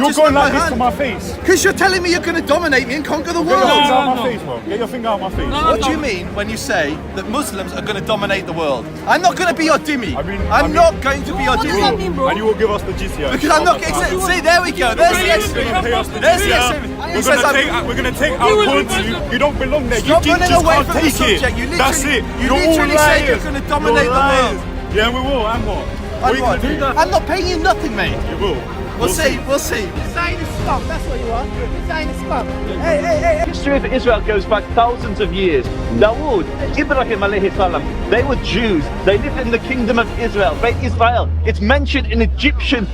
You're going like this to my face. Because you're telling me you're going to dominate me and conquer the world. Get your finger out my face, bro. Get your finger out my face. What do you mean when you say that Muslims are going to dominate the world? I'm not going to be your dhimmi. I'm not going to be your dhimmi. What does that mean, bro? And you will give us the jizya. Because I'm not. See, there we go. There's the extreme. There's the extreme. We're going to take our country. You don't belong there. Stop You running just away can't from the take subject. it. That's it. You You're all literally said you're liars. going to dominate the world. Yeah, we will. And what? I'm what? I'm not paying you nothing, mate. You will. We'll see. We'll see. Zionist scum, that's what you are. Zionist scum. Hey. History of Israel goes back thousands of years. Dawood, Ibrahim alayhi salam, they were Jews. They lived in the kingdom of Israel, Beit Israel. It's mentioned in Egyptian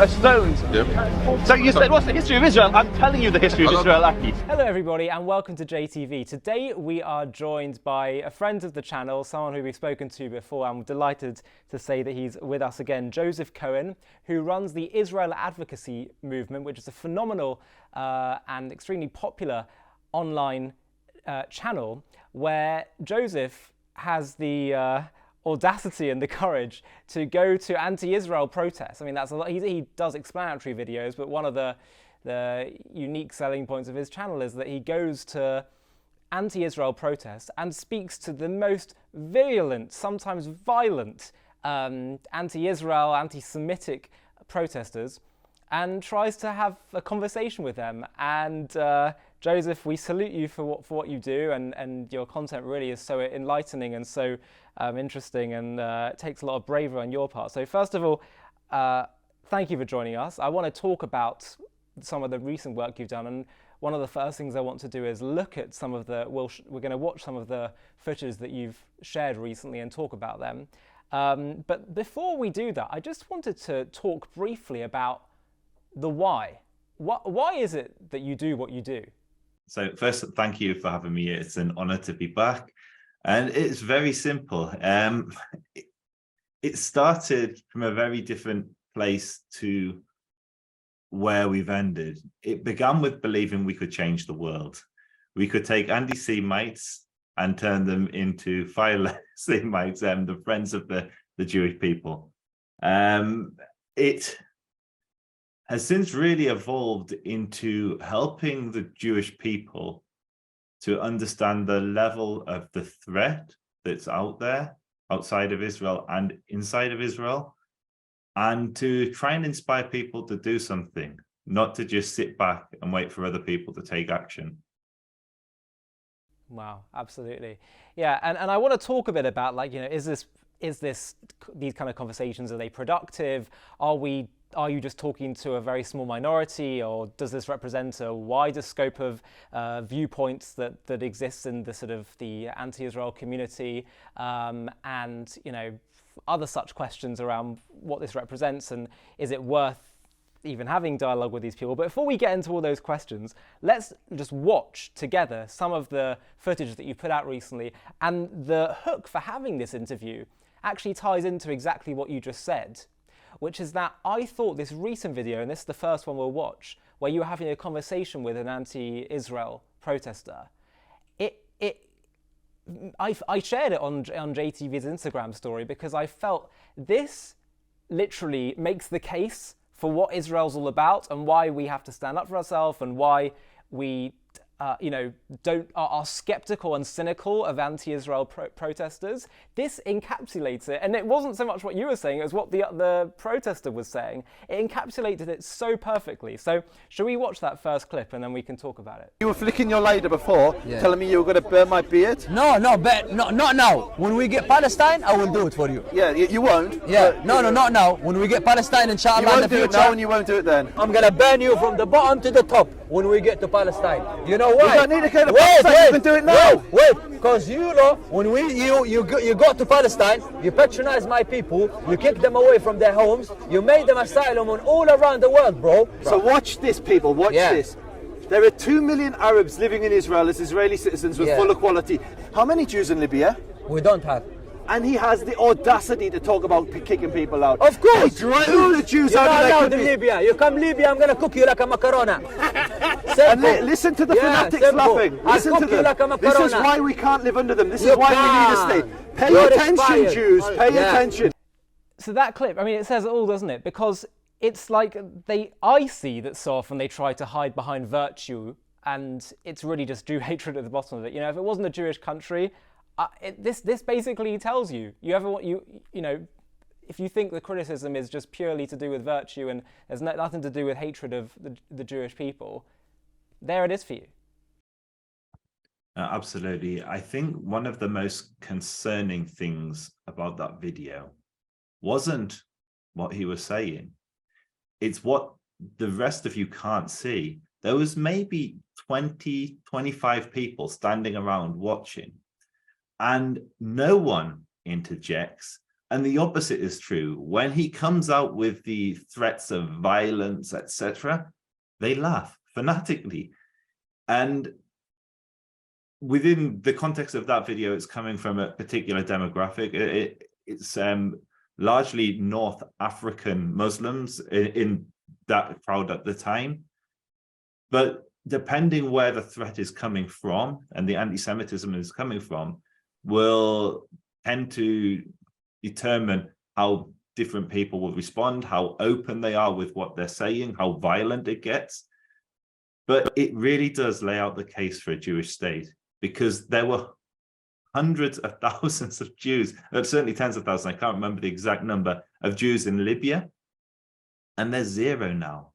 stones. Yep. So you said, what's the history of Israel? I'm telling you the history of Israel, Aki. Hello everybody and welcome to JTV. Today we are joined by a friend of the channel, someone who we've spoken to before. I'm delighted to say that he's with us again, Joseph Cohen, who runs the Israel advocacy movement, which is a phenomenal and extremely popular online channel where Joseph has the audacity and the courage to go to anti-Israel protests. I mean, that's a lot. He does explanatory videos, but one of the unique selling points of his channel is that he goes to anti-Israel protests and speaks to the most virulent, sometimes violent anti-Israel, anti-Semitic protesters and tries to have a conversation with them. And Joseph, we salute you for what you do, and your content really is so enlightening and so interesting, and it takes a lot of bravery on your part. So first of all, thank you for joining us. I want to talk about some of the recent work you've done, and one of the first things I want to do is look at some of the, we're going to watch some of the footage that you've shared recently and talk about them. But before we do that, I just wanted to talk briefly about the why. Why is it that you do what you do? So first, thank you for having me. It's an honor to be back. And it's very simple. It started from a very different place to where we've ended. It began with believing we could change the world. We could take anti-Semites and turn them into Semites, the friends of the Jewish people. It has since really evolved into helping the Jewish people to understand the level of the threat that's out there, outside of Israel and inside of Israel, and to try and inspire people to do something, not to just sit back and wait for other people to take action. Wow, absolutely. Yeah, and I want to talk a bit about, like, is these kind of conversations, are they productive? Are you just talking to a very small minority, or does this represent a wider scope of viewpoints that exists in the sort of the anti-Israel community, and other such questions around what this represents, and is it worth even having dialogue with these people? But before we get into all those questions, let's just watch together some of the footage that you put out recently. And the hook for having this interview actually ties into exactly what you just said, which is that I thought this recent video, and this is the first one we'll watch, where you were having a conversation with an anti-Israel protester, I shared it on JTV's Instagram story because I felt this literally makes the case for what Israel's all about and why we have to stand up for ourselves, and why we are skeptical and cynical of anti-Israel protesters. This encapsulates it, and it wasn't so much what you were saying, it was what the protester was saying. It encapsulated it so perfectly. So shall we watch that first clip and then we can talk about it? You were flicking your lighter before, telling me you were going to burn my beard. No, not now. When we get Palestine, I will do it for you. Yeah, you won't. Yeah, no, not now. When we get Palestine, inshallah, You won't in the do future, it now and you won't do it then. I'm gonna burn you from the bottom to the top when we get to Palestine. You know why? You don't need to go to Palestine, you can do it now. Wait, because when you got to Palestine, you patronize my people, you kick them away from their homes, you made them asylum on all around the world, bro. So watch this, people, watch this. There are 2 million Arabs living in Israel as Israeli citizens with full equality. How many Jews in Libya? We don't have. And he has the audacity to talk about kicking people out. Of course! He drove the Jews You're out not of their allowed in country. Libya. You come Libya, I'm gonna cook you like a macarona. And listen to the fanatics laughing. Listen to them. Like a This is macarona. why we can't live under them. This You is why we can't. need to stay. Pay You're attention, expired. Jews. Pay attention. So that clip, I mean, it says it all, doesn't it? Because it's like I see that so often they try to hide behind virtue, and it's really just Jew hatred at the bottom of it. If it wasn't a Jewish country, this basically tells you if you think the criticism is just purely to do with virtue and there's nothing to do with hatred of the Jewish people, there it is for you. Absolutely. I think one of the most concerning things about that video wasn't what he was saying. It's what the rest of you can't see. There was maybe 20, 25 people standing around watching, and no one interjects. And the opposite is true. When he comes out with the threats of violence, etc., they laugh fanatically. And within the context of that video, it's coming from a particular demographic. It's largely North African Muslims in that crowd at the time. But depending where the threat is coming from and the anti-Semitism is coming from, will tend to determine how different people will respond, how open they are with what they're saying, how violent it gets. But it really does lay out the case for a Jewish state, because there were hundreds of thousands of Jews, certainly tens of thousands, I can't remember the exact number, of Jews in Libya, and there's zero now.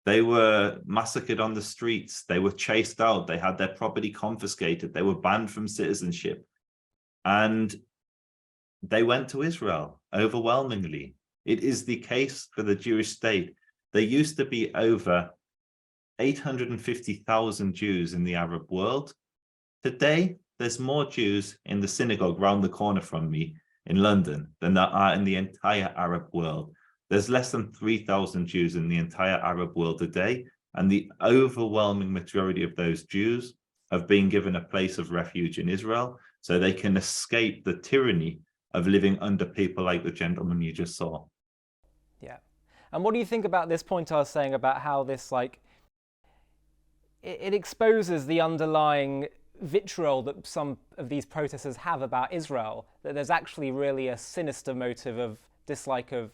They were massacred on the streets, they were chased out, they had their property confiscated, they were banned from citizenship, and they went to Israel overwhelmingly. It is the case for the Jewish state. There used to be over 850,000 Jews in the Arab world. Today, there's more Jews in the synagogue round the corner from me in London than there are in the entire Arab world. There's less than 3,000 Jews in the entire Arab world today, and the overwhelming majority of those Jews have been given a place of refuge in Israel so they can escape the tyranny of living under people like the gentleman you just saw. Yeah. And what do you think about this point I was saying about how this, it exposes the underlying vitriol that some of these protesters have about Israel, that there's actually really a sinister motive of dislike of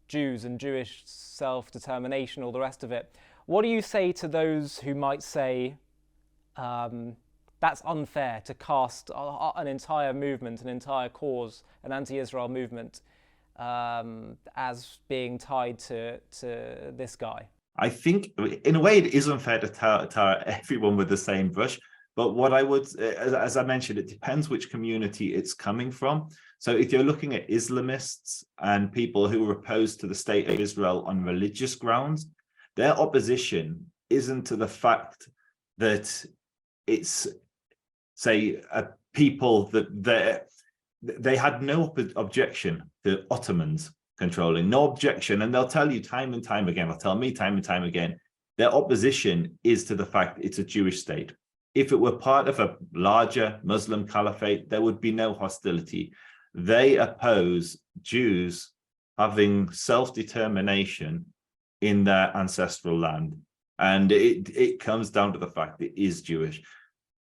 Jews and Jewish self-determination, all the rest of it. What do you say to those who might say that's unfair to cast an entire movement, an entire cause, an anti-Israel movement as being tied to this guy? I think in a way it is unfair to tar everyone with the same brush. But what I would, as I mentioned, it depends which community it's coming from. So if you're looking at Islamists and people who are opposed to the state of Israel on religious grounds, their opposition isn't to the fact that it's, say, a people that they had no objection to Ottomans controlling, no objection. And they'll tell you time and time again, they'll tell me time and time again, their opposition is to the fact it's a Jewish state. If it were part of a larger Muslim caliphate, there would be no hostility. They oppose Jews having self-determination in their ancestral land. And it comes down to the fact it is Jewish.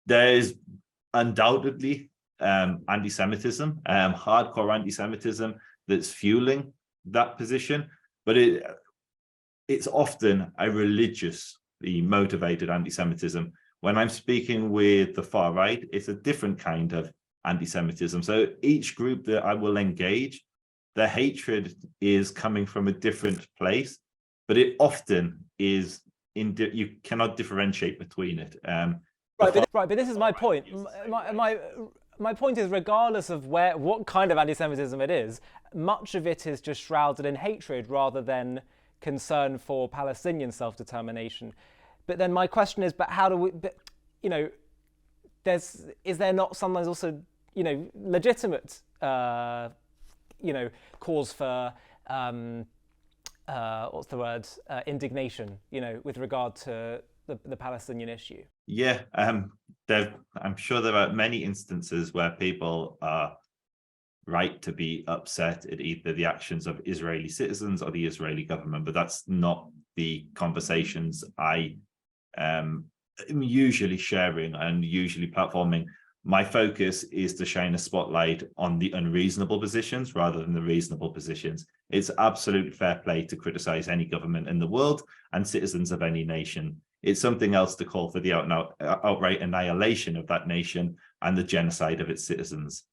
There is undoubtedly anti-Semitism, hardcore anti-Semitism that's fueling that position, but it's often a religiously motivated anti-Semitism. When I'm speaking with the far right, it's a different kind of anti-Semitism. So each group that I will engage, their hatred is coming from a different place, but it often is, you cannot differentiate between it. Right, but this is my point. My point is, regardless of what kind of anti-Semitism it is, much of it is just shrouded in hatred rather than concern for Palestinian self-determination. But then my question is, but how do we, is there not sometimes also, legitimate, cause for, indignation, with regard to the Palestinian issue? Yeah, I'm sure there are many instances where people are right to be upset at either the actions of Israeli citizens or the Israeli government, but that's not the conversations I am usually sharing and usually platforming. My focus is to shine a spotlight on the unreasonable positions rather than the reasonable positions. It's absolute fair play to criticize any government in the world and citizens of any nation. It's something else to call for the outright annihilation of that nation and the genocide of its citizens.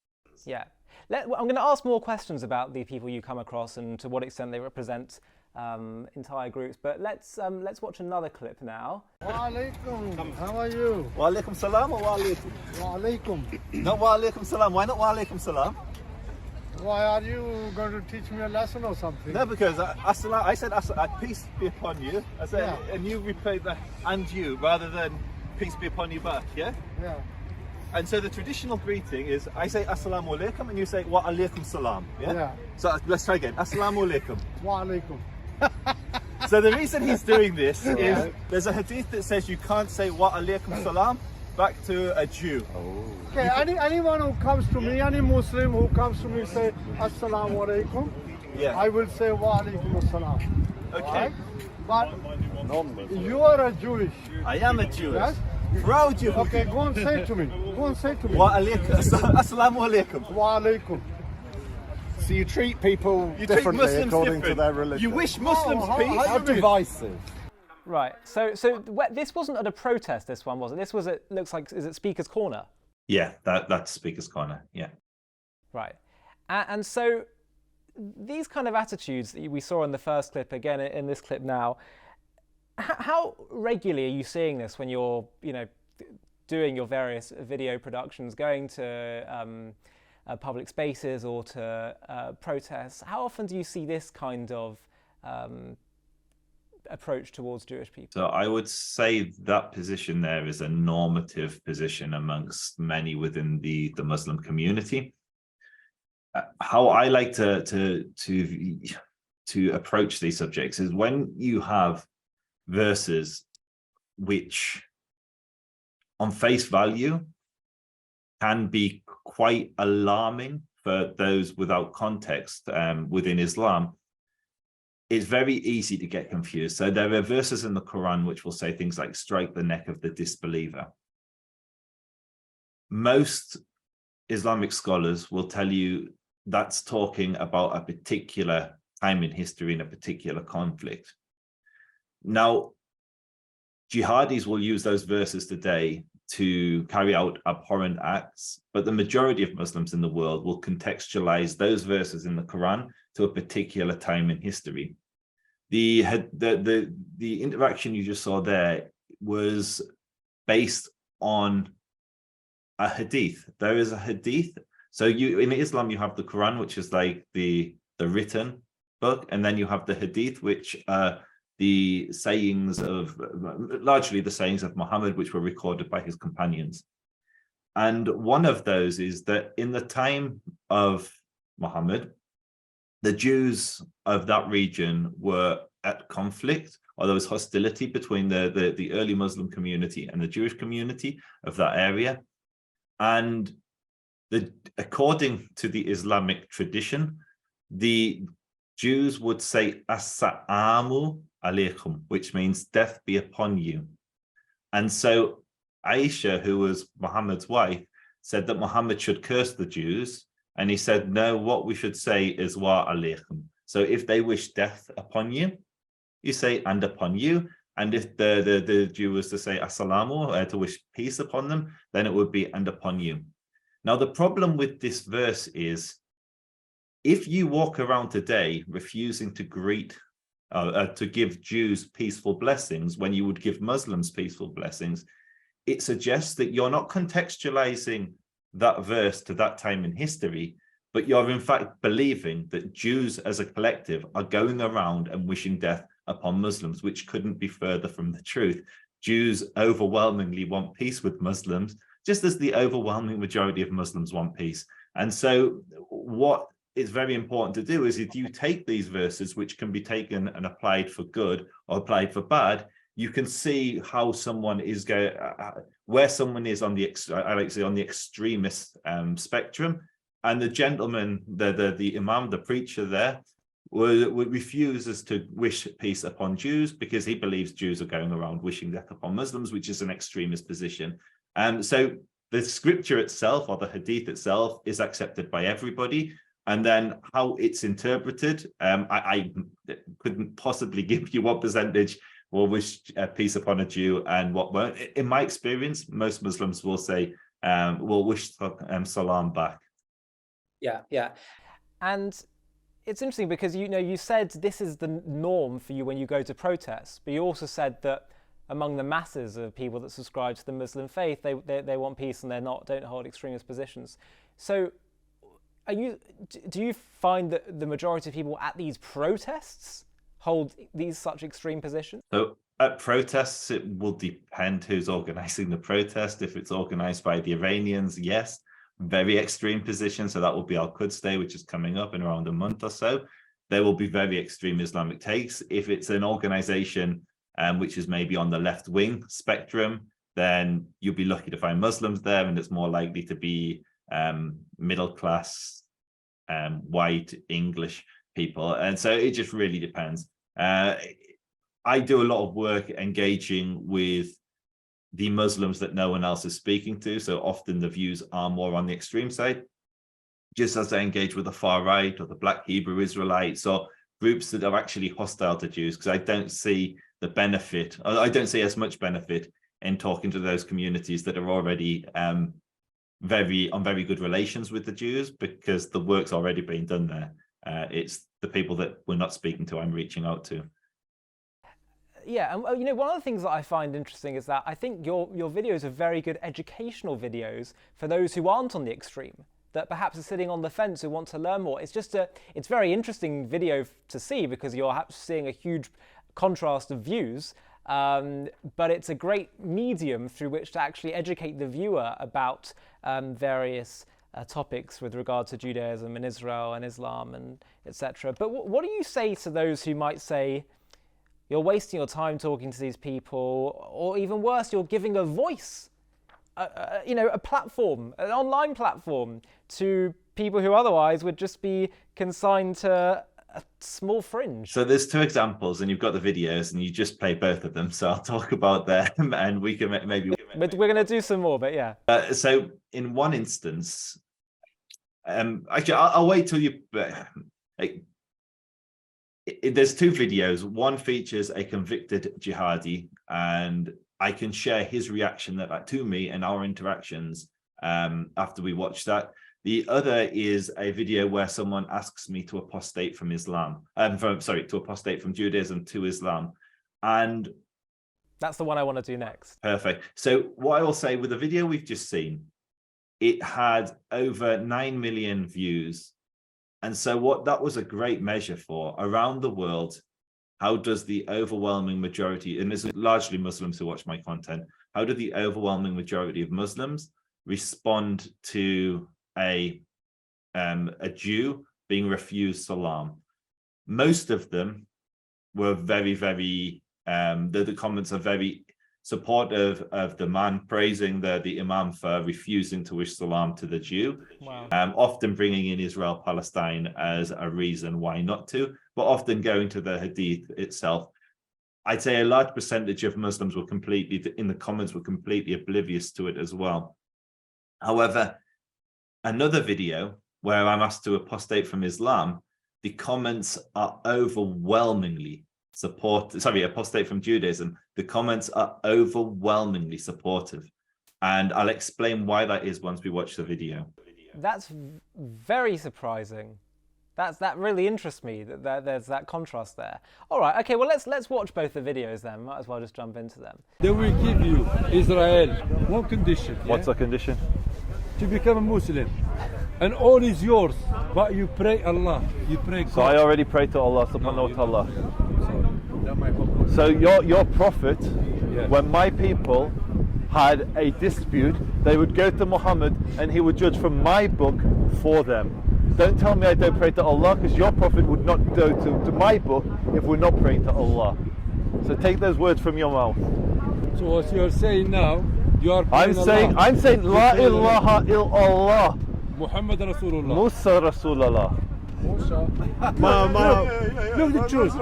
Yeah. I'm going to ask more questions about the people you come across and to what extent they represent entire groups. But let's watch another clip now. Wa alaikum. How are you? Wa alaikum salam or wa alaikum? Wa alaikum. No, wa alaikum salam. Why not wa alaikum salam? Why are you going to teach me a lesson or something? No, because I said peace be upon you. I said, Yeah. and you replied that and you rather than peace be upon you back. Yeah. Yeah. And so the traditional greeting is I say assalamu alaikum and you say wa alaikum salam. Yeah. Yeah. So let's try again. Assalamu alaikum. Wa alaikum. So the reason he's doing this is there's a hadith that says you can't say wa alaikum salam back to a Jew. Okay, anyone who comes to me, any Muslim who comes to me say assalamu alaikum, Yeah. I will say wa alaikum assalam. Okay. Right? But you are a Jewish. I am a Jewish. Yes? Proud Jew. Okay, go and say to me. Go and say to me. Wa alaikum. Assalamu alaikum. Wa alaikum. So you treat people You treat differently Muslims according different. to their religion. You wish Muslims how- peace. how How do you mean? divisive. Right. So this wasn't at a protest. This one was it? This was it. Looks like is it Speaker's Corner? Yeah, that's Speaker's Corner. Yeah. Right. And so these kind of attitudes that we saw in the first clip, again in this clip now, how regularly are you seeing this when you're, doing your various video productions, going to public spaces or to protests? How often do you see this kind of approach towards Jewish people? So I would say that position there is a normative position amongst many within the Muslim community. How I like to approach these subjects is when you have verses which on face value can be quite alarming for those without context within Islam, it's very easy to get confused. So there are verses in the Quran which will say things like strike the neck of the disbeliever. Most Islamic scholars will tell you that's talking about a particular time in history in a particular conflict. Now, jihadis will use those verses today to carry out abhorrent acts, but the majority of Muslims in the world will contextualize those verses in the Quran to a particular time in history. The interaction you just saw there was based on a hadith. There is a hadith. So in Islam, you have the Quran, which is like the written book, and then you have the hadith, which the sayings of, largely the sayings of Muhammad, which were recorded by his companions. And one of those is that in the time of Muhammad, the Jews of that region were at conflict, or there was hostility between the early Muslim community and the Jewish community of that area. And according to the Islamic tradition, the Jews would say Assalamu alaikum, which means death be upon you. And so Aisha, who was Muhammad's wife, said that Muhammad should curse the Jews. And he said, no, what we should say is wa alaikum. So if they wish death upon you, you say and upon you. And if the Jew was to say assalamu, to wish peace upon them, then it would be and upon you. Now, the problem with this verse is, if you walk around today refusing to to give Jews peaceful blessings when you would give Muslims peaceful blessings, it suggests that you're not contextualizing that verse to that time in history, but you're in fact believing that Jews as a collective are going around and wishing death upon Muslims, which couldn't be further from the truth. Jews overwhelmingly want peace with Muslims, just as the overwhelming majority of Muslims want peace. And so what is very important to do is, if you take these verses, which can be taken and applied for good or applied for bad, you can see how someone is going, where someone is on the, I like to say, on the extremist spectrum. And the gentleman, the imam, the preacher there, refuses to wish peace upon Jews because he believes Jews are going around wishing death upon Muslims, which is an extremist position. So the scripture itself, or the hadith itself, is accepted by everybody. And then how it's interpreted, I couldn't possibly give you what percentage will wish peace upon a Jew and what won't. In my experience, most Muslims will say, will wish salam back. Yeah, yeah. And it's interesting because, you know, you said this is the norm for you when you go to protests, but you also said that among the masses of people that subscribe to the Muslim faith, they want peace and don't hold extremist positions. So do you find that the majority of people at these protests hold these such extreme positions? So at protests, it will depend who's organising the protest. If it's organised by the Iranians, yes, very extreme position. So that will be Al-Quds Day, which is coming up in around a month or so. There will be very extreme Islamic takes. If it's an organisation which is maybe on the left-wing spectrum, then you'll be lucky to find Muslims there, and it's more likely to be middle-class, white English people. And so it just really depends. I do a lot of work engaging with the Muslims that no one else is speaking to. So often the views are more on the extreme side, just as I engage with the far right or the Black Hebrew Israelites or groups that are actually hostile to Jews, because I don't see the benefit, I don't see as much benefit in talking to those communities that are already very good relations with the Jews, because the work's already being done there. It's the people that we're not speaking to I'm reaching out to. Yeah, and you know, one of the things that I find interesting is that I think your videos are very good educational videos for those who aren't on the extreme, that perhaps are sitting on the fence who want to learn more. It's very interesting video to see because you're seeing a huge contrast of views, but it's a great medium through which to actually educate the viewer about various topics with regard to Judaism and Israel and Islam and etc. But what do you say to those who might say, you're wasting your time talking to these people, or even worse, you're giving a voice, a platform, an online platform to people who otherwise would just be consigned to a small fringe? So there's two examples, and you've got the videos, and you just play both of them. So I'll talk about them, and we can maybe. We're going to do some more, but yeah. So in one instance, actually, I'll wait till you. There's two videos. One features a convicted jihadi, and I can share his reaction to me and our interactions after we watch that. The other is a video where someone asks me to apostate from Islam. To apostate from Judaism to Islam. And that's the one I want to do next. Perfect. So what I will say with the video we've just seen, it had over 9 million views. And so that was a great measure for around the world. How does the overwhelming majority, and this is largely Muslims who watch my content, how do the overwhelming majority of Muslims respond to a Jew being refused salam? Most of them were very, very, the comments are very supportive of the man, praising the Imam for refusing to wish salam to the Jew. Wow. Often bringing in Israel-Palestine as a reason why not to, but often going to the Hadith itself. I'd say a large percentage of Muslims were completely oblivious to it as well. However, another video where I'm asked to apostate from Islam, the comments are overwhelmingly apostate from Judaism. The comments are overwhelmingly supportive. And I'll explain why that is once we watch the video. That's very surprising. That really interests me, that there's that contrast there. All right, okay, well, let's watch both the videos then. Might as well just jump into them. They will give you, Israel, one condition. What's the condition? To become a Muslim. And all is yours, but you pray Allah. You pray God. So I already pray to Allah subhanahu wa ta'ala. So your prophet, when my people had a dispute, they would go to Muhammad and he would judge from my book for them. Don't tell me I don't pray to Allah, because your prophet would not go to my book if we're not praying to Allah. So take those words from your mouth. So what you're saying now, you are I'm saying La ilaha illallah Muhammad Rasulullah. Musa Rasulullah. Look the truth.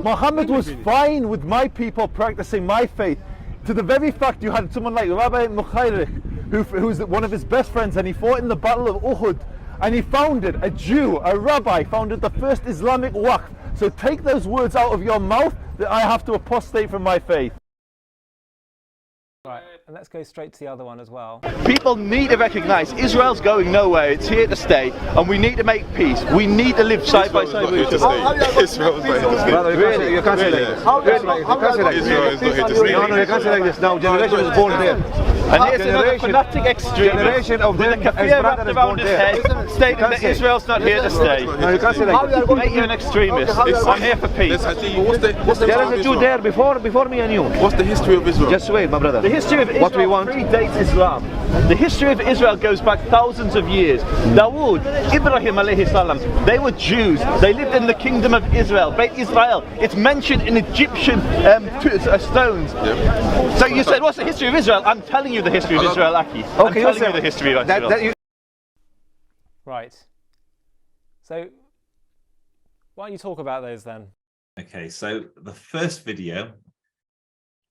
Muhammad was fine with my people practicing my faith, to the very fact you had someone like Rabbi Mukhairik, who's one of his best friends, and he fought in the Battle of Uhud, and he founded, a Jew, a rabbi, founded the first Islamic waqf. So take those words out of your mouth that I have to apostate from my faith. Right, and let's go straight to the other one as well. People need to recognise Israel's going nowhere, it's here to stay, and we need to make peace. We need to live side by side with each other. Israel's not here to stay. Really, you can't say like this. You can't say like this. Israel is not here to stay. No, you can't say like this. Now, generation is born there. And here's another fanatic extremist with a kafir wrapped around his head, stating that Israel's not here to stay. No, you can't say like this. Mate, you're an extremist. I'm here for peace. There is a Jew there before me and you. What's the history of Israel? Just wait, my brother. The history of Israel predates Islam. The history of Israel goes back thousands of years. Dawood, Ibrahim alayhi salam, they were Jews. They lived in the kingdom of Israel. Beit Israel. It's mentioned in Egyptian stones. Yep. So you said, what's the history of Israel? I'm telling you the history of Israel, Aki. I'm telling you the history of Israel. Right. So, why don't you talk about those then? Okay, so the first video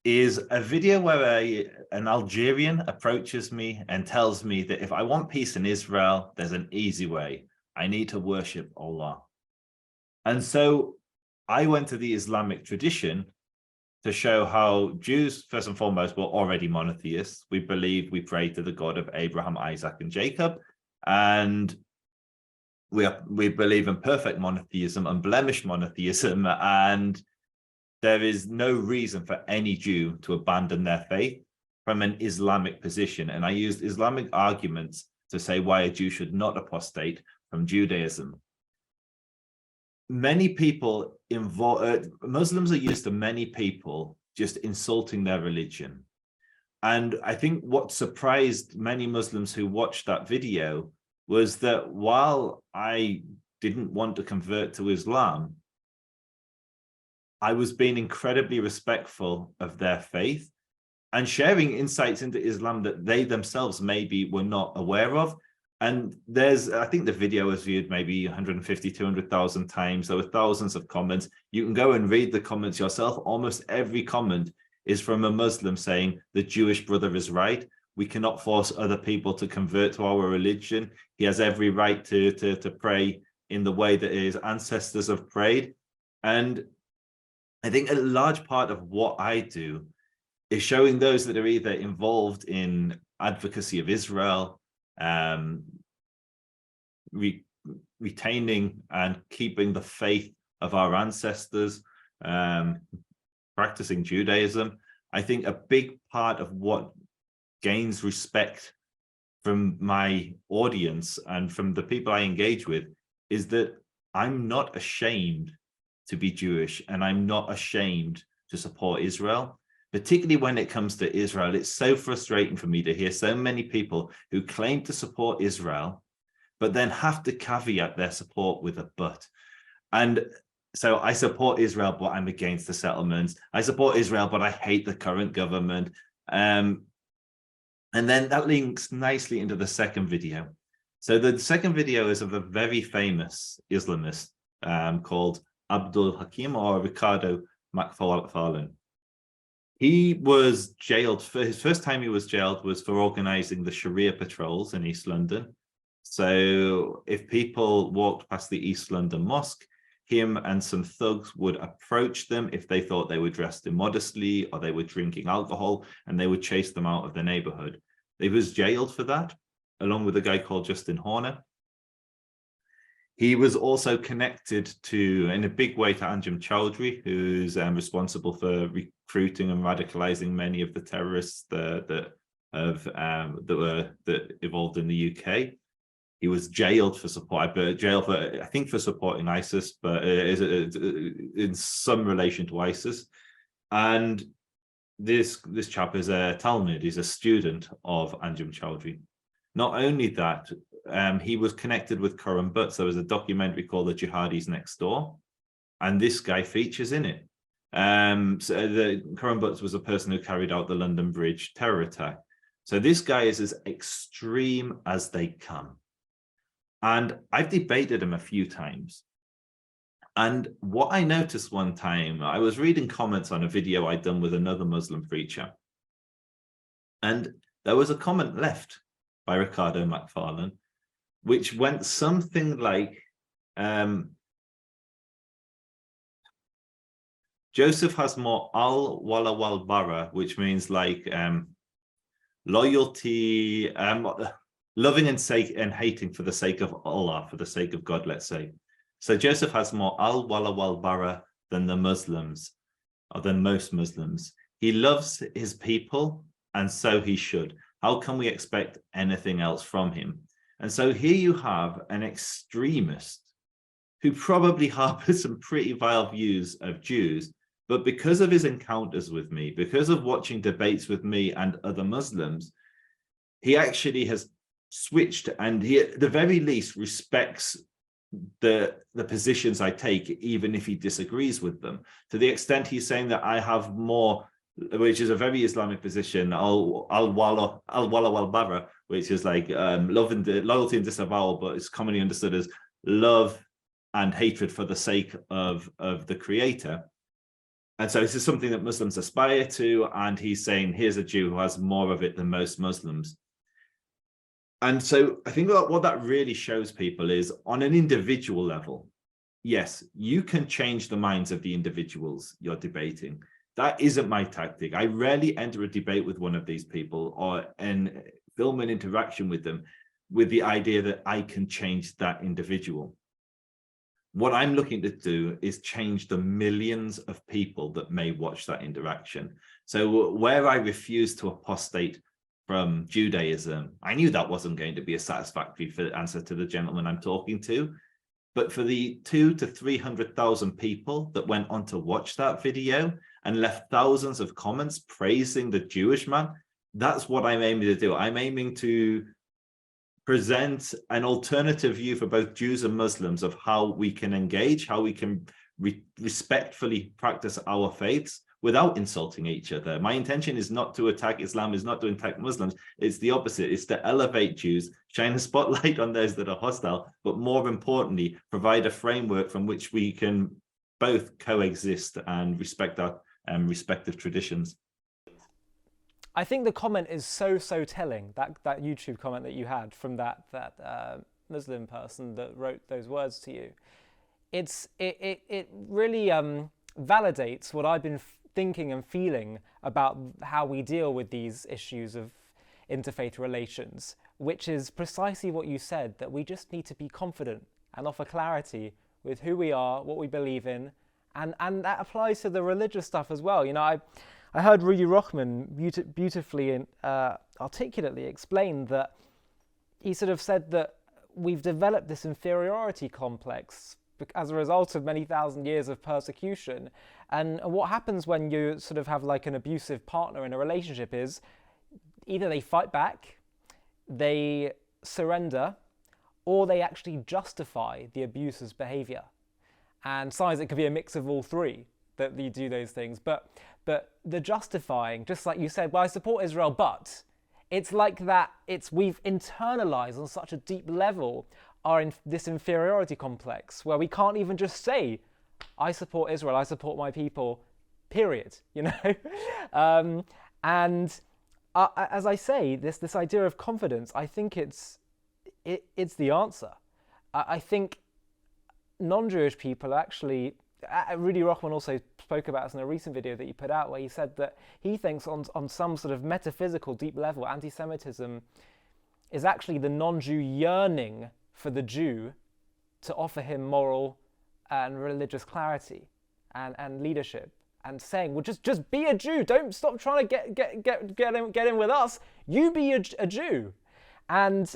is a video where an Algerian approaches me and tells me that if I want peace in Israel, there's an easy way. I need to worship Allah. And so I went to the Islamic tradition to show how Jews, first and foremost, were already monotheists. We pray to the God of Abraham, Isaac, and Jacob. And we believe in perfect monotheism, unblemished monotheism, and there is no reason for any Jew to abandon their faith from an Islamic position. And I used Islamic arguments to say why a Jew should not apostate from Judaism. Many people Muslims are used to many people just insulting their religion. And I think what surprised many Muslims who watched that video was that while I didn't want to convert to Islam, I was being incredibly respectful of their faith and sharing insights into Islam that they themselves maybe were not aware of. And I think the video was viewed maybe 150, 200,000 times. There were thousands of comments. You can go and read the comments yourself. Almost every comment is from a Muslim saying the Jewish brother is right. We cannot force other people to convert to our religion. He has every right to pray in the way that his ancestors have prayed. And I think a large part of what I do is showing those that are either involved in advocacy of Israel, retaining and keeping the faith of our ancestors, practicing Judaism. I think a big part of what gains respect from my audience and from the people I engage with is that I'm not ashamed to be Jewish, and I'm not ashamed to support Israel, particularly when it comes to Israel. It's so frustrating for me to hear so many people who claim to support Israel, but then have to caveat their support with a but. And so I support Israel, but I'm against the settlements. I support Israel, but I hate the current government. And then that links nicely into the second video. So the second video is of a very famous Islamist called Abdul Hakim, or Ricardo McFarlane. He was jailed. His first time he was jailed was for organizing the Sharia patrols in East London. So if people walked past the East London Mosque, him and some thugs would approach them if they thought they were dressed immodestly or they were drinking alcohol, and they would chase them out of the neighborhood. He was jailed for that, along with a guy called Justin Horner. He was also connected to, in a big way, to Anjem Choudhury, who's responsible for recruiting and radicalizing many of the terrorists that evolved in the UK. He was jailed for for supporting ISIS, but in some relation to ISIS. And this chap is a Talmud. He's a student of Anjem Choudhury. Not only that, he was connected with Cohen. There was a documentary called The Jihadis Next Door, and this guy features in it. So the Cohen was a person who carried out the London Bridge terror attack. So this guy is as extreme as they come. And I've debated him a few times. And what I noticed one time, I was reading comments on a video I'd done with another Muslim preacher. And there was a comment left by Ricardo McFarlane which went something like, Joseph has more al-wala wal-bara, which means like loyalty, loving and hating for the sake of Allah, for the sake of God, let's say. So Joseph has more al-wala wal-bara than the Muslims, or than most Muslims. He loves his people, and so he should. How can we expect anything else from him? And so here you have an extremist who probably harbors some pretty vile views of Jews, but because of his encounters with me, because of watching debates with me and other Muslims, he actually has switched, and he at the very least respects the positions I take, even if he disagrees with them, to the extent he's saying that I have more, which is a very Islamic position, al-wala wal-bara, which is like love and loyalty and disavowal, but it's commonly understood as love and hatred for the sake of the creator. And so this is something that Muslims aspire to, and he's saying here's a Jew who has more of it than most Muslims. And so I think what that really shows people is, on an individual level, yes, you can change the minds of the individuals you're debating. That isn't my tactic. I rarely enter a debate with one of these people or film an interaction with them with the idea that I can change that individual. What I'm looking to do is change the millions of people that may watch that interaction. So where I refuse to apostate from Judaism, I knew that wasn't going to be a satisfactory answer to the gentleman I'm talking to. But for the 200,000 to 300,000 people that went on to watch that video and left thousands of comments praising the Jewish man, that's what I'm aiming to do. I'm aiming to present an alternative view for both Jews and Muslims of how we can engage, how we can respectfully practice our faiths without insulting each other. My intention is not to attack Islam, is not to attack Muslims. It's the opposite. It's to elevate Jews, shine a spotlight on those that are hostile, but more importantly, provide a framework from which we can both coexist and respect our respective traditions. I think the comment is so telling, that YouTube comment that you had from that Muslim person that wrote those words to you. It really validates what I've been thinking and feeling about how we deal with these issues of interfaith relations, which is precisely what you said, that we just need to be confident and offer clarity with who we are, what we believe in, and that applies to the religious stuff as well. You know, I heard Rudy Rochman beautifully and articulately explain that he sort of said that we've developed this inferiority complex as a result of many thousand years of persecution. And what happens when you sort of have like an abusive partner in a relationship is either they fight back, they surrender, or they actually justify the abuser's behavior. And sometimes it could be a mix of all three that you do those things. But the justifying, just like you said, well, I support Israel, but it's like that. We've internalized on such a deep level this inferiority complex where we can't even just say, I support Israel, I support my people, period, you know? As I say, this idea of confidence, I think it's the answer. I think non-Jewish people actually, Rudy Rochman also spoke about this in a recent video that he put out, where he said that he thinks on some sort of metaphysical deep level, anti-Semitism is actually the non-Jew yearning for the Jew to offer him moral and religious clarity and leadership, and saying, well, just be a Jew. Don't stop trying to get in with us. You be a Jew. And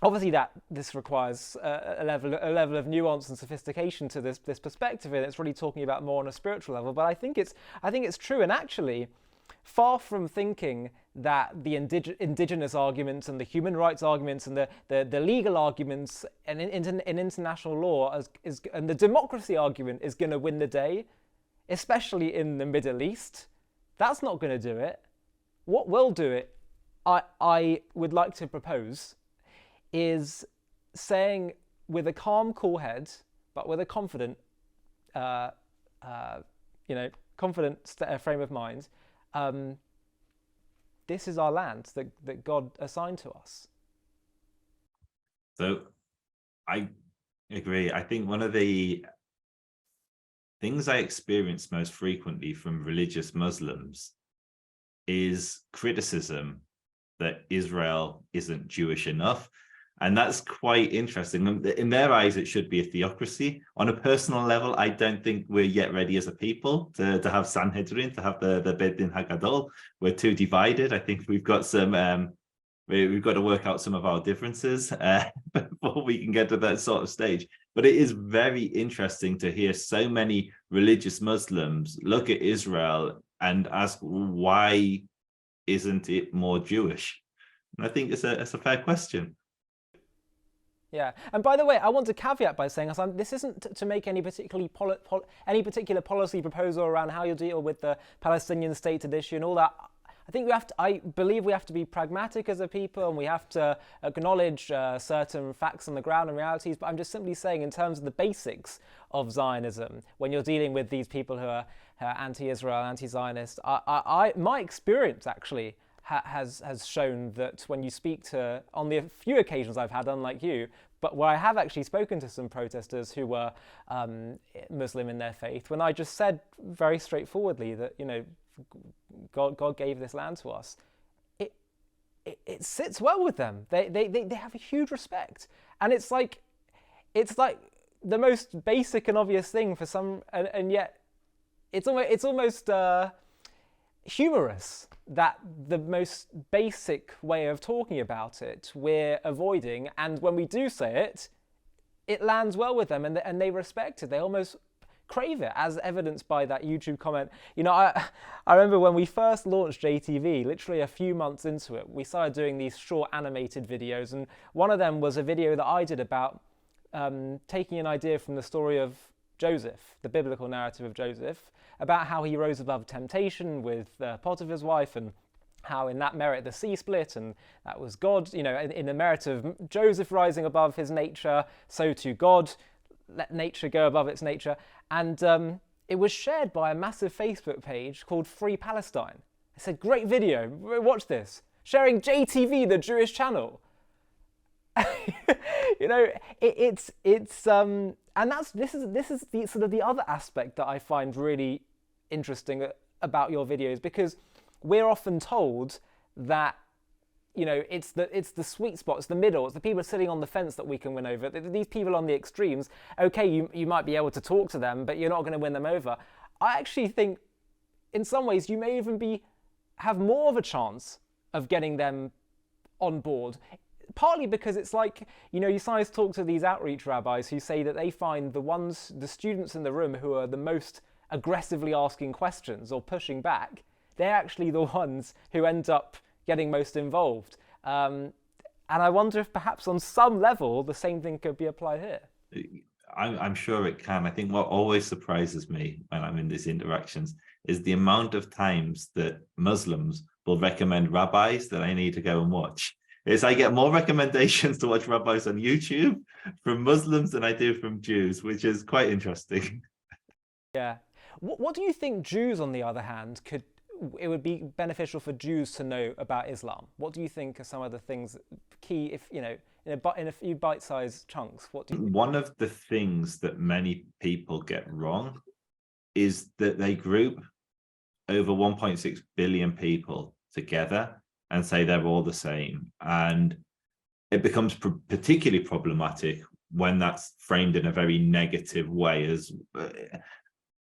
obviously this requires a level of nuance and sophistication to this perspective, and it's really talking about more on a spiritual level. But I think it's true, and actually, far from thinking that the indigenous arguments and the human rights arguments and the legal arguments and in international law and the democracy argument is going to win the day, especially in the Middle East, that's not going to do it. What will do it, I would like to propose, is saying with a calm, cool head, but with a confident, confident frame of mind, this is our land that God assigned to us. So I agree. I think one of the things I experience most frequently from religious Muslims is criticism that Israel isn't Jewish enough. And that's quite interesting. In their eyes, it should be a theocracy. On a personal level, I don't think we're yet ready as a people to have Sanhedrin, to have the Beit Din Hagadol. We're too divided. I think we've got some, we've got to work out some of our differences before we can get to that sort of stage. But it is very interesting to hear so many religious Muslims look at Israel and ask, why isn't it more Jewish? And I think it's a fair question. Yeah, and by the way, I want to caveat by saying this isn't to make any particular policy proposal around how you deal with the Palestinian statehood issue and all that. I think I believe we have to be pragmatic as a people, and we have to acknowledge certain facts on the ground and realities. But I'm just simply saying, in terms of the basics of Zionism, when you're dealing with these people who are anti-Israel, anti-Zionist, my experience actually has shown that when you speak to, on the few occasions I've had, unlike you, but where I have actually spoken to some protesters who were Muslim in their faith, when I just said very straightforwardly that, you know, God gave this land to us, it sits well with them. They have a huge respect, and it's like the most basic and obvious thing for some, and yet it's almost humorous that the most basic way of talking about it we're avoiding, and when we do say it, it lands well with them, and they respect it. They almost crave it, as evidenced by that YouTube comment. You know, I remember when we first launched JTV, literally a few months into it, we started doing these short animated videos, and one of them was a video that I did about taking an idea from the story of Joseph, the biblical narrative of Joseph, about how he rose above temptation with Potiphar's wife, and how in that merit the sea split, and that was God, you know, in the merit of Joseph rising above his nature, so too God let nature go above its nature. And it was shared by a massive Facebook page called Free Palestine. I said, great video, watch this. Sharing JTV, the Jewish channel. You know, and this is the sort of the other aspect that I find really interesting about your videos, because we're often told that, you know, it's the sweet spot, it's the middle, it's the people sitting on the fence that we can win over. These people on the extremes, okay, you might be able to talk to them, but you're not going to win them over. I actually think, in some ways, you may even have more of a chance of getting them on board. Partly because it's like, you know, you sometimes talk to these outreach rabbis who say that they find the students in the room who are the most aggressively asking questions or pushing back, they're actually the ones who end up getting most involved. And I wonder if perhaps on some level the same thing could be applied here. I'm sure it can. I think what always surprises me when I'm in these interactions is the amount of times that Muslims will recommend rabbis that I need to go and watch. I get more recommendations to watch rabbis on YouTube from Muslims than I do from Jews, which is quite interesting. Yeah. What do you think Jews, on the other hand, it would be beneficial for Jews to know about Islam? What do you think are some of the things key, if, you know, in a few bite-sized chunks? What do you think? One of the things that many people get wrong is that they group over 1.6 billion people together and say they're all the same. And it becomes particularly problematic when that's framed in a very negative way.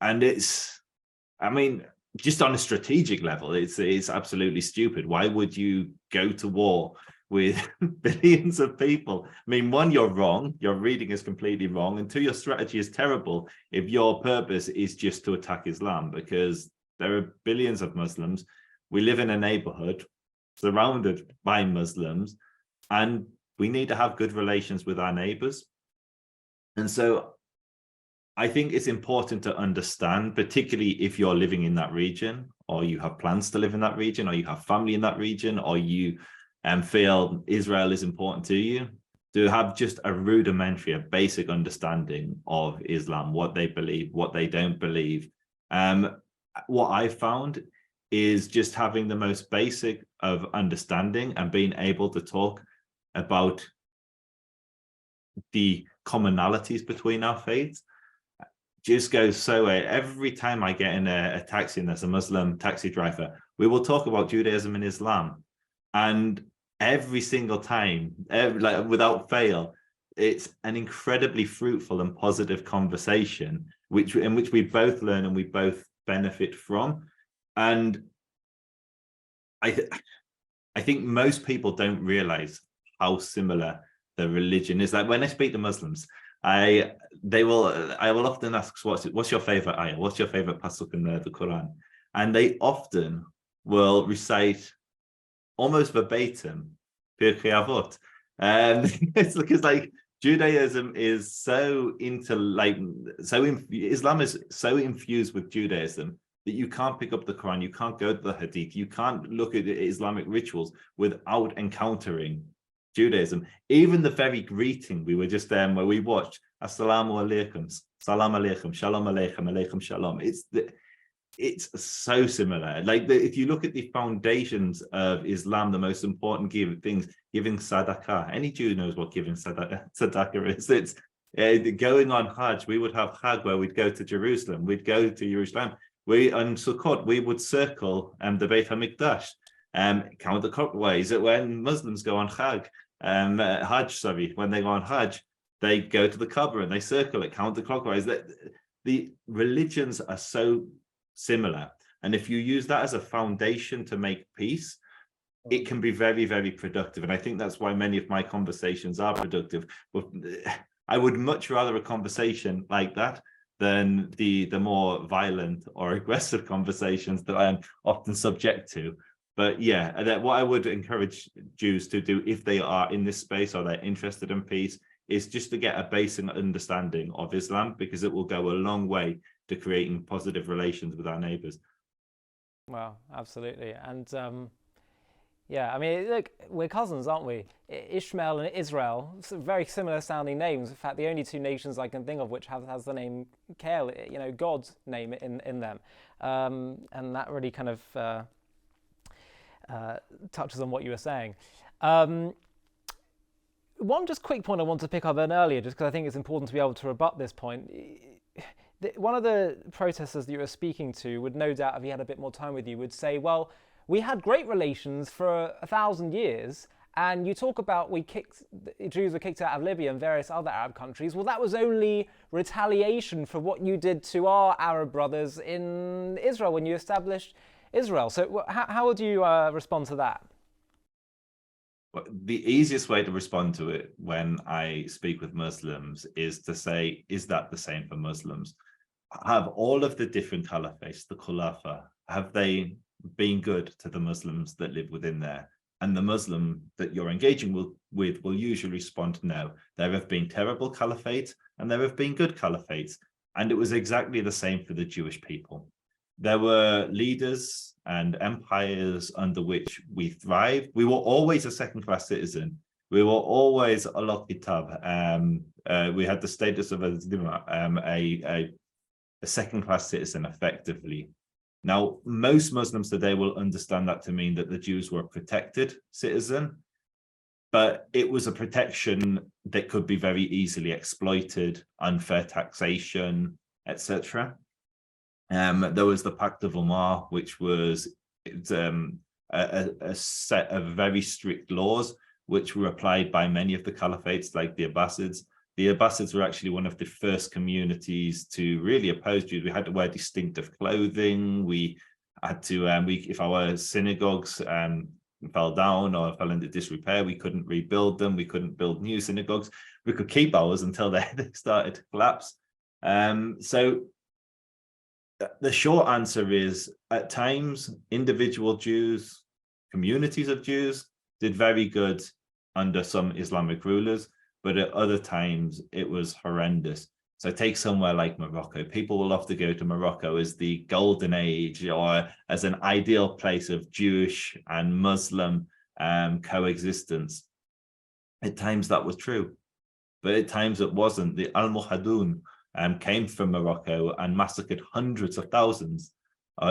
And it's, I mean, just on a strategic level, it's absolutely stupid. Why would you go to war with billions of people? I mean, one, you're wrong. Your reading is completely wrong. And two, your strategy is terrible if your purpose is just to attack Islam, because there are billions of Muslims. We live in a neighborhood surrounded by Muslims, and we need to have good relations with our neighbors. And so I think it's important to understand, particularly if you're living in that region, or you have plans to live in that region, or you have family in that region, or you feel Israel is important to you, to have just a rudimentary, a basic understanding of Islam, what they believe, what they don't believe. What I found is just having the most basic of understanding and being able to talk about the commonalities between our faiths just goes so way. Every time I get in a taxi and there's a Muslim taxi driver, we will talk about Judaism and Islam. And every single time, like without fail, it's an incredibly fruitful and positive conversation, in which we both learn and we both benefit from. And I think most people don't realize how similar the religion is. Like when I speak to Muslims, I will often ask, what's your favorite ayah? What's your favorite pasuk in the Quran? And they often will recite almost verbatim Pirkei Avot. It's because like Judaism is so Islam is so infused with Judaism that you can't pick up the Quran, you can't go to the Hadith, you can't look at Islamic rituals without encountering Judaism. Even the very greeting we were just there where we watched Assalamu alaikum, Salam alaikum, Shalom alaikum, alaikum shalom. It's so similar. Like if you look at the foundations of Islam, the most important giving sadaqah. Any Jew knows what giving sadaqah is. It's going on Hajj. We would have Hajj where we'd go to Jerusalem. We'd go to Jerusalem. On Sukkot, we would circle the Beit HaMikdash, counterclockwise. When Muslims go on Hajj, when they go on Hajj, they go to the Kaaba and they circle it counterclockwise. The religions are so similar, and if you use that as a foundation to make peace, it can be very, very productive. And I think that's why many of my conversations are productive. But I would much rather a conversation like that than the more violent or aggressive conversations that I am often subject to. But yeah, what I would encourage Jews to do if they are in this space or they're interested in peace is just to get a basic understanding of Islam, because it will go a long way to creating positive relations with our neighbors. Well, absolutely. And yeah, I mean, look, we're cousins, aren't we? Ishmael and Israel, very similar sounding names. In fact, the only two nations I can think of which has the name Kel, God's name in them. And that really kind of touches on what you were saying. One just quick point I want to pick up on earlier, just because I think it's important to be able to rebut this point. One of the protesters that you were speaking to would no doubt, if he had a bit more time with you, would say, well, we had great relations for 1,000 years, and you talk about Jews were kicked out of Libya and various other Arab countries. Well, that was only retaliation for what you did to our Arab brothers in Israel when you established Israel. So how would you respond to that? Well, the easiest way to respond to it when I speak with Muslims is to say, is that the same for Muslims? Have all of the different caliphates, the Khulafa, have they been good to the Muslims that live within there? And the Muslim that you're engaging with will usually respond, no. There have been terrible caliphates and there have been good caliphates. And it was exactly the same for the Jewish people. There were leaders and empires under which we thrived. We were always a second-class citizen. We were always Allah Kitab. We had the status of a second-class citizen, effectively. Now, most Muslims today will understand that to mean that the Jews were a protected citizen, but it was a protection that could be very easily exploited, unfair taxation, etc. There was the Pact of Umar, which was a set of very strict laws, which were applied by many of the caliphates, like the Abbasids. The Abbasids were actually one of the first communities to really oppose Jews. We had to wear distinctive clothing. We had to, if our synagogues fell down or fell into disrepair, we couldn't rebuild them. We couldn't build new synagogues. We could keep ours until they started to collapse. So the short answer is, at times, individual Jews, communities of Jews, did very good under some Islamic rulers, but at other times it was horrendous. So take somewhere like Morocco. People will often go to Morocco as the golden age or as an ideal place of Jewish and Muslim coexistence. At times that was true, but at times it wasn't. The Almohadun came from Morocco and massacred hundreds of thousands,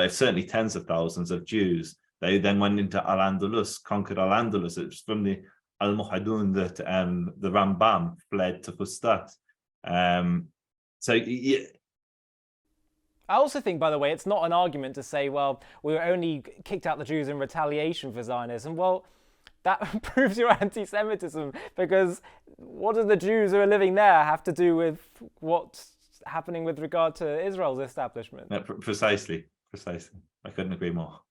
certainly tens of thousands of Jews. They then went into Al-Andalus, conquered Al-Andalus. It's from the Al-Muhadun that the Rambam fled to Fustat. So yeah. I also think, by the way, it's not an argument to say, well, we were only kicked out the Jews in retaliation for Zionism. Well, that proves your anti-Semitism, because what do the Jews who are living there have to do with what's happening with regard to Israel's establishment? Yeah, precisely. I couldn't agree more.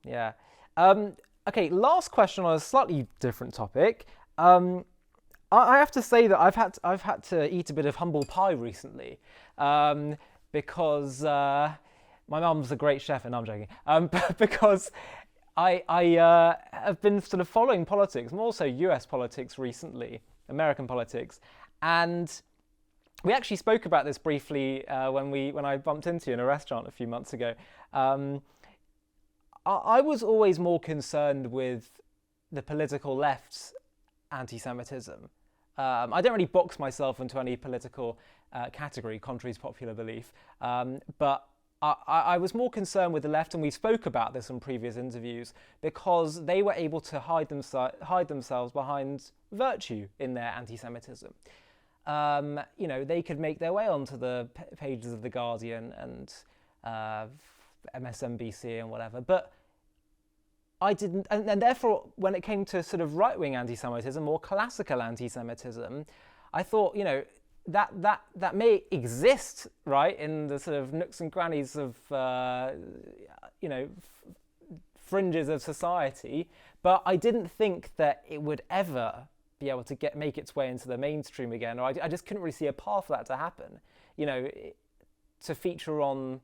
Yeah. Okay, last question on a slightly different topic. I have to say that I've had to eat a bit of humble pie recently, because my mum's a great chef, and I'm joking. Because I have been sort of following politics, more so US politics recently, American politics, and we actually spoke about this briefly when I bumped into you in a restaurant a few months ago. I was always more concerned with the political left's anti-Semitism. I don't really box myself into any political category, contrary to popular belief, but I was more concerned with the left, and we spoke about this in previous interviews, because they were able to hide themselves behind virtue in their anti-Semitism. They could make their way onto the pages of The Guardian and MSNBC and whatever, but I didn't, and therefore when it came to sort of right-wing anti-Semitism or classical anti-Semitism, I thought, that may exist, right, in the sort of nooks and crannies of, fringes of society, but I didn't think that it would ever be able to make its way into the mainstream again, or I just couldn't really see a path for that to happen, to feature on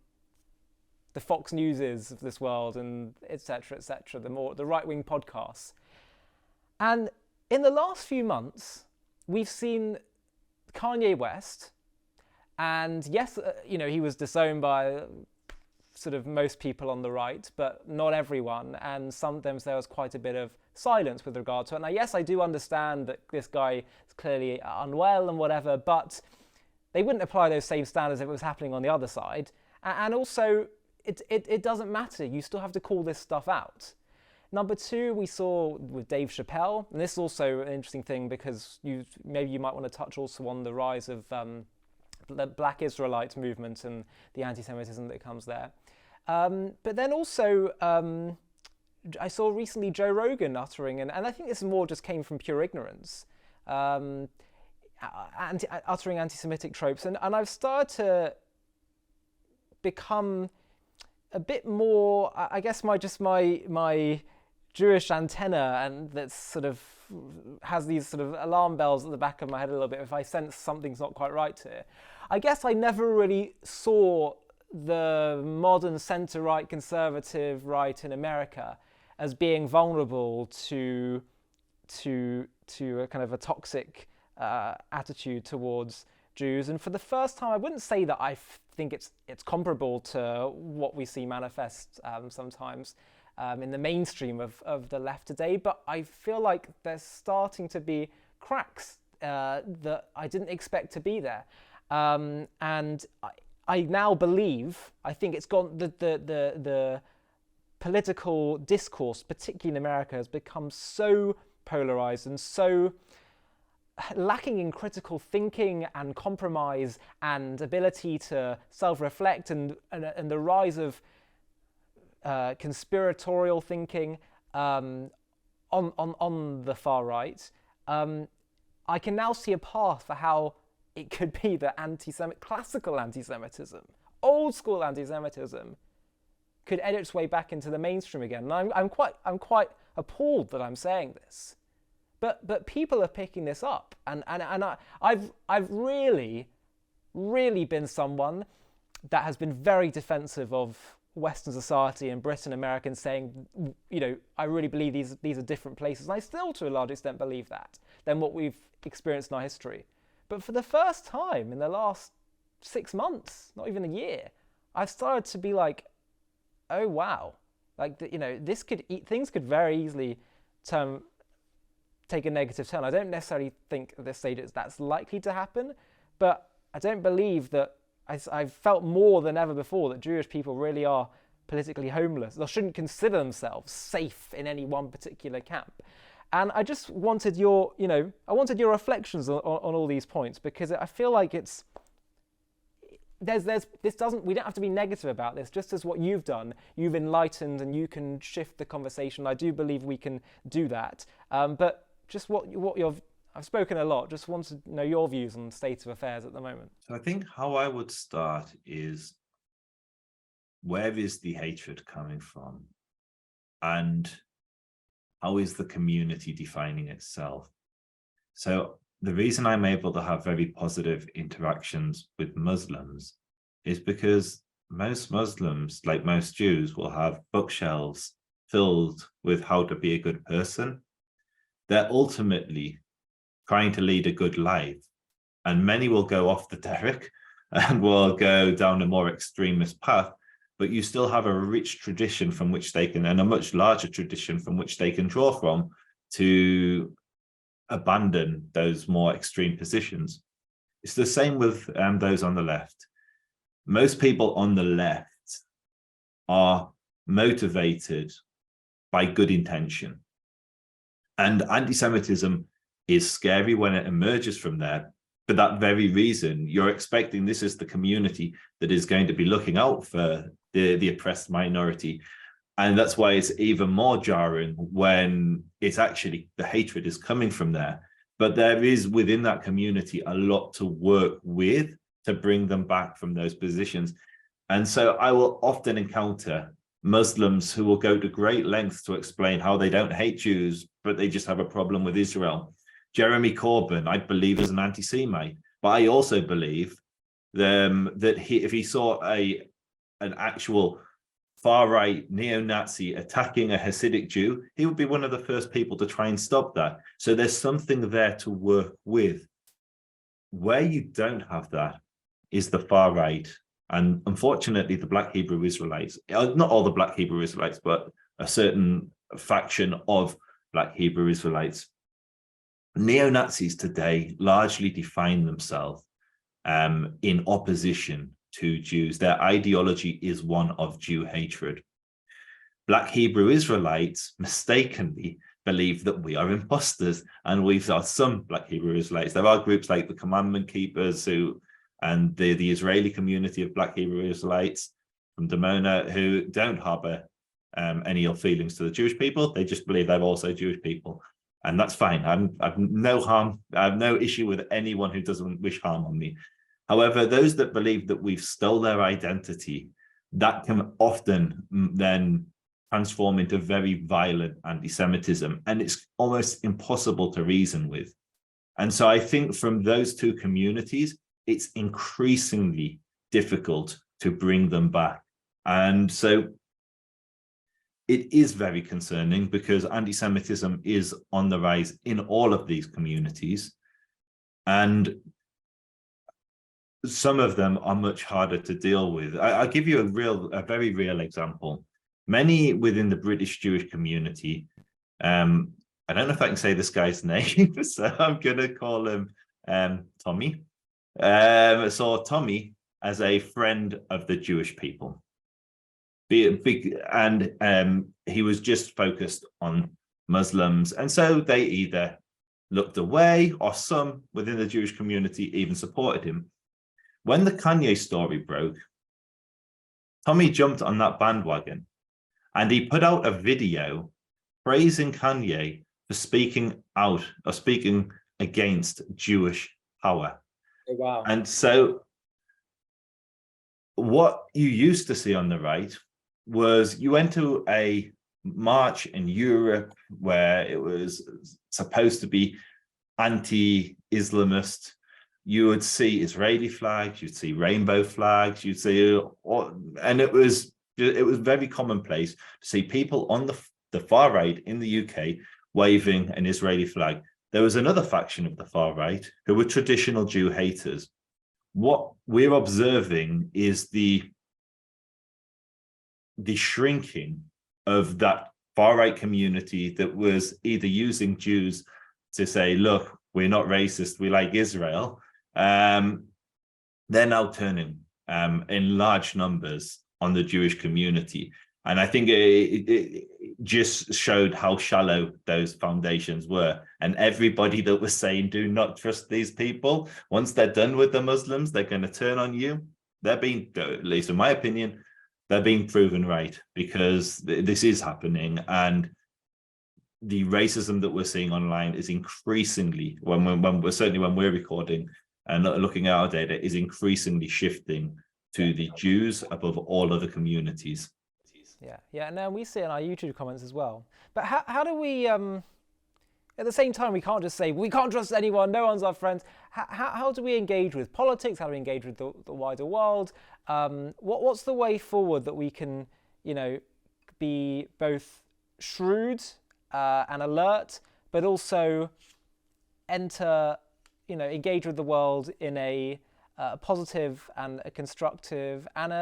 the Fox Newses of this world, and etc., the right-wing podcasts. And in the last few months, we've seen Kanye West, and yes, he was disowned by sort of most people on the right, but not everyone, and sometimes there was quite a bit of silence with regard to it. Now, yes, I do understand that this guy is clearly unwell and whatever, but they wouldn't apply those same standards if it was happening on the other side. And also, it doesn't matter. You still have to call this stuff out. Number two, we saw with Dave Chappelle, and this is also an interesting thing because maybe you might want to touch also on the rise of the Black Israelite movement and the anti-Semitism that comes there. But then also, I saw recently Joe Rogan uttering, and I think this more just came from pure ignorance, uttering anti-Semitic tropes, and I've started to become a bit more, I guess, my Jewish antenna, and that sort of has these sort of alarm bells at the back of my head a little bit if I sense something's not quite right here. I guess I never really saw the modern centre-right conservative right in America as being vulnerable to a kind of a toxic attitude towards Jews. And for the first time, I wouldn't say that I think it's comparable to what we see manifest sometimes in the mainstream of the left today, but I feel like there's starting to be cracks that I didn't expect to be there. And I now believe, I think it's gone, the political discourse, particularly in America, has become so polarized and so lacking in critical thinking and compromise and ability to self-reflect, and the rise of conspiratorial thinking on the far right. I can now see a path for how it could be that classical anti-Semitism, old school anti-Semitism, could edit its way back into the mainstream again. And I'm quite appalled that I'm saying this. But people are picking this up, and I've really been someone that has been very defensive of Western society and Britain, Americans, saying, I really believe these are different places, and I still to a large extent believe that than what we've experienced in our history. But for the first time in the last 6 months, not even a year, I've started to be like, oh wow, like things could very easily take a negative turn. I don't necessarily think at this stage that's likely to happen, but I don't believe that. I've felt more than ever before that Jewish people really are politically homeless. They shouldn't consider themselves safe in any one particular camp. And I just wanted your, I wanted your reflections on all these points, because I feel like it's, we don't have to be negative about this. Just as what you've done, you've enlightened and you can shift the conversation. I do believe we can do that. But just I've spoken a lot, just want to know your views on the state of affairs at the moment. So I think how I would start is, where is the hatred coming from? And how is the community defining itself? So the reason I'm able to have very positive interactions with Muslims is because most Muslims, like most Jews, will have bookshelves filled with how to be a good person. They're ultimately trying to lead a good life. And many will go off the derrick and will go down a more extremist path, but you still have a rich tradition from which they can, and a much larger tradition from which they can draw from to abandon those more extreme positions. It's the same with those on the left. Most people on the left are motivated by good intention. And anti-Semitism is scary when it emerges from there. For that very reason, you're expecting this is the community that is going to be looking out for the oppressed minority. And that's why it's even more jarring when it's actually the hatred is coming from there. But there is within that community a lot to work with to bring them back from those positions. And so I will often encounter Muslims who will go to great lengths to explain how they don't hate Jews, but they just have a problem with Israel. Jeremy Corbyn, I believe, is an anti-Semite, but I also believe that if he saw an actual far-right neo-Nazi attacking a Hasidic Jew, he would be one of the first people to try and stop that. So there's something there to work with. Where you don't have that is the far right. And unfortunately, the Black Hebrew Israelites, not all the Black Hebrew Israelites, but a certain faction of Black Hebrew Israelites. Neo-Nazis today largely define themselves in opposition to Jews. Their ideology is one of Jew hatred. Black Hebrew Israelites mistakenly believe that we are imposters, and we've got some Black Hebrew Israelites. There are groups like the Commandment Keepers and the Israeli community of Black Hebrew Israelites from Dimona who don't harbor any ill feelings to the Jewish people. They just believe they're also Jewish people. And that's fine. I've no issue with anyone who doesn't wish harm on me. However, those that believe that we've stole their identity, that can often then transform into very violent anti-Semitism, and it's almost impossible to reason with. And so I think from those two communities, it's increasingly difficult to bring them back. And so it is very concerning because anti-Semitism is on the rise in all of these communities. And some of them are much harder to deal with. I'll give you a very real example. Many within the British Jewish community, I don't know if I can say this guy's name, so I'm going to call him Tommy. Saw Tommy as a friend of the Jewish people. And he was just focused on Muslims. And so they either looked away or some within the Jewish community even supported him. When the Kanye story broke, Tommy jumped on that bandwagon and he put out a video praising Kanye for speaking out or speaking against Jewish power. Oh, wow. And so what you used to see on the right was you went to a march in Europe where it was supposed to be anti-Islamist. You would see Israeli flags, you'd see rainbow flags, you'd see, and it was very commonplace to see people on the far right in the UK waving an Israeli flag. There was another faction of the far right who were traditional Jew haters. What we're observing is the shrinking of that far right community that was either using Jews to say, look, we're not racist, we like Israel. They're now turning in large numbers on the Jewish community. And I think just showed how shallow those foundations were. And everybody that was saying, do not trust these people, once they're done with the Muslims, they're going to turn on you. They're being, at least in my opinion, they're being proven right, because this is happening. And the racism that we're seeing online is increasingly, when we're recording and looking at our data, is increasingly shifting to the Jews above all other communities. Yeah, and we see it in our YouTube comments as well. But how do we, at the same time, we can't just say, we can't trust anyone, no one's our friend. How do we engage with politics? How do we engage with the wider world? What's the way forward that we can, be both shrewd and alert, but also engage with the world in a positive and a constructive and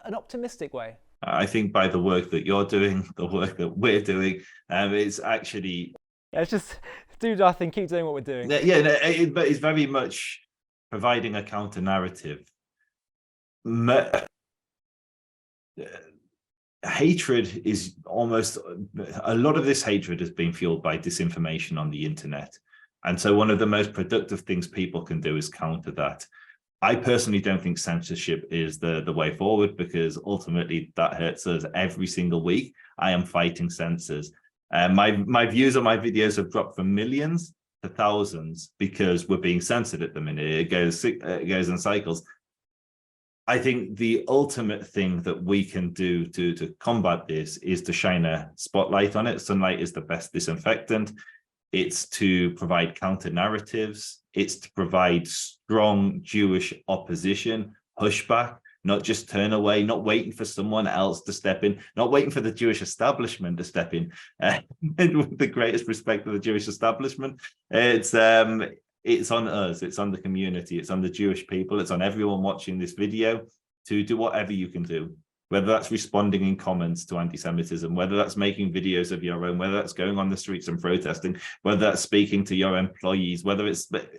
an optimistic way? I think by the work that you're doing, the work that we're doing, it's actually... It's just do nothing, keep doing what we're doing. But it's very much providing a counter narrative. Hatred is almost... A lot of this hatred has been fueled by disinformation on the internet. And so one of the most productive things people can do is counter that. I personally don't think censorship is the way forward, because ultimately that hurts us every single week. I am fighting censors. My views on my videos have dropped from millions to thousands because we're being censored at the minute. It goes in cycles. I think the ultimate thing that we can do to combat this is to shine a spotlight on it. Sunlight is the best disinfectant. It's to provide counter narratives. It's to provide strong Jewish opposition, pushback, not just turn away, not waiting for someone else to step in, not waiting for the Jewish establishment to step in. With the greatest respect for the Jewish establishment, it's on us, it's on the community, it's on the Jewish people, it's on everyone watching this video to do whatever you can do. Whether that's responding in comments to anti-Semitism, whether that's making videos of your own, whether that's going on the streets and protesting, whether that's speaking to your employees, but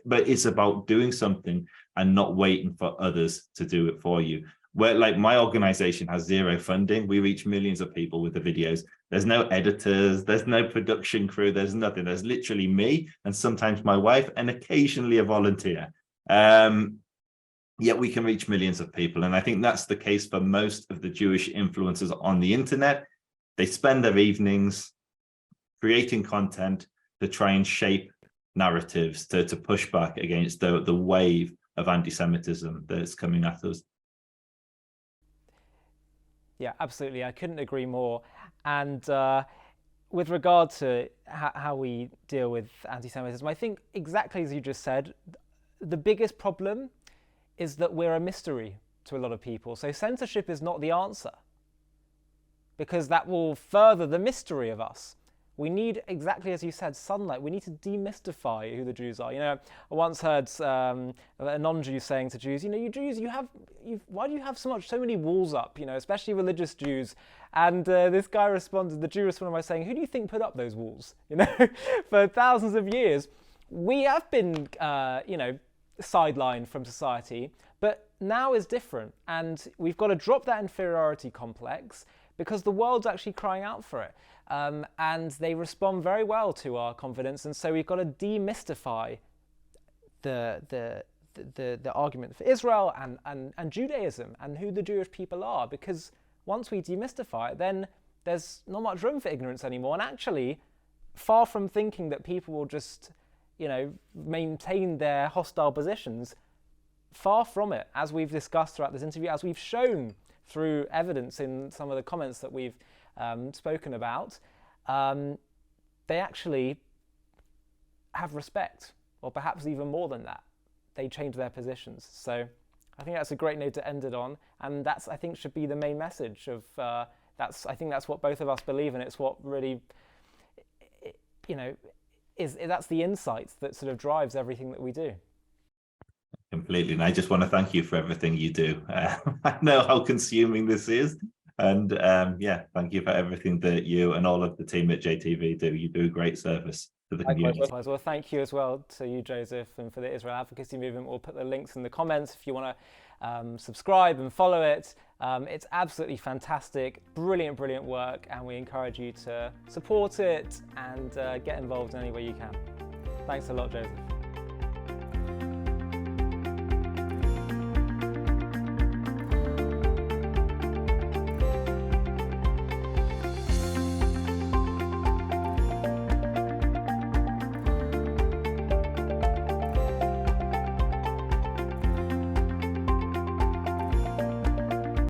it's about doing something and not waiting for others to do it for you. Where, like, my organization has zero funding. We reach millions of people with the videos. There's no editors, there's no production crew, there's nothing. There's literally me and sometimes my wife and occasionally a volunteer. Yet we can reach millions of people. And I think that's the case for most of the Jewish influencers on the internet. They spend their evenings creating content to try and shape narratives, to push back against the wave of anti-Semitism that's coming at us. Yeah, absolutely. I couldn't agree more. And with regard to how we deal with anti-Semitism, I think exactly as you just said, the biggest problem is that we're a mystery to a lot of people. So censorship is not the answer, because that will further the mystery of us. We need, exactly as you said, sunlight. We need to demystify who the Jews are. I once heard a non-Jew saying to Jews, you Jews, why do you have so many walls up, especially religious Jews? And this guy responded, the Jew responded by saying, who do you think put up those walls? For thousands of years, we have been, sidelined from society, but now is different, and we've got to drop that inferiority complex because the world's actually crying out for it, and they respond very well to our confidence. And so we've got to demystify the argument for Israel and Judaism and who the Jewish people are, because once we demystify it, then there's not much room for ignorance anymore. And actually, far from thinking that people will just maintain their hostile positions, far from it, as we've discussed throughout this interview, as we've shown through evidence in some of the comments that we've spoken about, they actually have respect, or perhaps even more than that. They change their positions. So I think that's a great note to end it on, and that's, I think, should be the main message of I think that's what both of us believe, and it's what really, that's the insight that sort of drives everything that we do. Completely. And I just want to thank you for everything you do. I know how consuming this is. And thank you for everything that you and all of the team at JTV do. You do a great service to the community. Well, thank you as well to you, Joseph, and for the Israel advocacy movement. We'll put the links in the comments if you want subscribe and follow it. It's absolutely fantastic, brilliant work, and we encourage you to support it and get involved in any way you can. Thanks a lot, Joseph.